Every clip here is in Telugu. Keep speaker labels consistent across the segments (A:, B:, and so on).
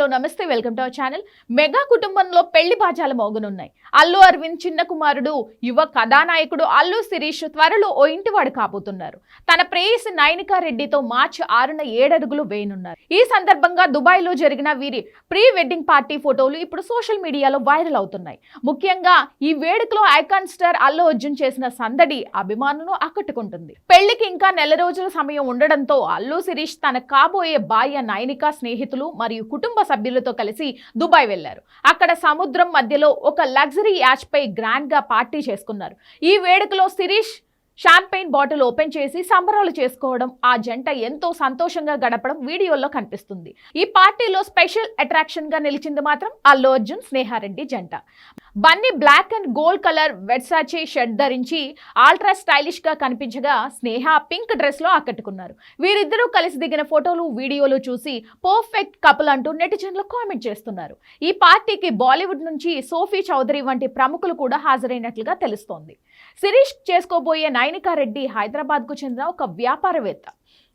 A: హలో నమస్తే welcome to our channel. Mega కుటుంబంలో పెళ్లి బాజాలు మోగనున్నాయి. అల్లు అరవింద్ చిన్న కుమారుడు యువ కథానాయకుడు అల్లు శిరీష్ త్వరలో ఓ ఇంటివాడు కాబోతున్నారు. తన ప్రేయసి నైనికా రెడ్డితో మార్చి 6న 7 అడుగులు వేయనున్నారు. ఈ సందర్భంగా దుబాయ్ లో జరిగిన వీరి ప్రీ వెడ్డింగ్ పార్టీ ఫోటోలు ఇప్పుడు సోషల్ మీడియాలో వైరల్ అవుతున్నాయి. ముఖ్యంగా ఈ వేడుకలో ఐకాన్ స్టార్ అల్లు అర్జున్ చేసిన సందడి అభిమానులను ఆకట్టుకుంటుంది. పెళ్లికి ఇంకా నెల రోజుల సమయం ఉండడంతో అల్లు శిరీష్ తన కాబోయే భార్య నైనికా స్నేహితులు మరియు కుటుంబ సభ్యులతో కలిసి దుబాయ్ వెళ్లారు. అక్కడ సముద్రం మధ్యలో ఒక లగ్జరీ యాచ్ పై గ్రాండ్ గా పార్టీ చేసుకున్నారు. ఈ వేడుకలో శిరీష్ షాంపెయిన్ బాటిల్ ఓపెన్ చేసి సంబరాలు చేసుకోవడం, ఆ జంట ఎంతో సంతోషంగా గడపడం వీడియోలో కనిపిస్తుంది. ఈ పార్టీలో స్పెషల్ అట్రాక్షన్ గా నిలిచింది మాత్రం అల్లు అర్జున్ స్నేహారెడ్డి జంట. Bunny black and gold colour Versace shirt ధరించి ఆల్ట్రా స్టైలిష్ గా కనిపించగా, స్నేహ పింక్ డ్రెస్ లో ఆకట్టుకున్నారు. వీరిద్దరూ కలిసి దిగిన ఫోటోలు వీడియోలు చూసి పర్ఫెక్ట్ కపుల్ అంటూ నెటిజన్లు కామెంట్ చేస్తున్నారు. ఈ పార్టీకి బాలీవుడ్ నుంచి సోఫీ చౌదరి వంటి ప్రముఖులు కూడా హాజరైనట్లుగా తెలుస్తోంది. శిరీష్ చేసుకోబోయే నైనికా రెడ్డి హైదరాబాద్ కు చెందిన ఒక వ్యాపారవేత్త.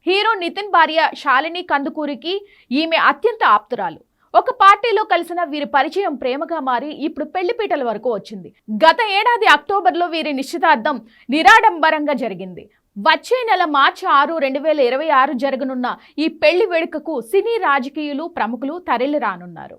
A: హీరో నితిన్ భార్య శాలిని కందుకూరికి ఈమె అత్యంత ఆప్తురాలు. ఒక పార్టీలో కలిసిన వీరి పరిచయం ప్రేమగా మారి ఇప్పుడు పెళ్లిపీటల వరకు వచ్చింది. గత ఏడాది అక్టోబర్లో వీరి నిశ్చితార్థం నిరాడంబరంగా జరిగింది. వచ్చే నెల మార్చి 6, 2026 జరగనున్న ఈ పెళ్లి వేడుకకు సినీ రాజకీయులు ప్రముఖులు తరలి రానున్నారు.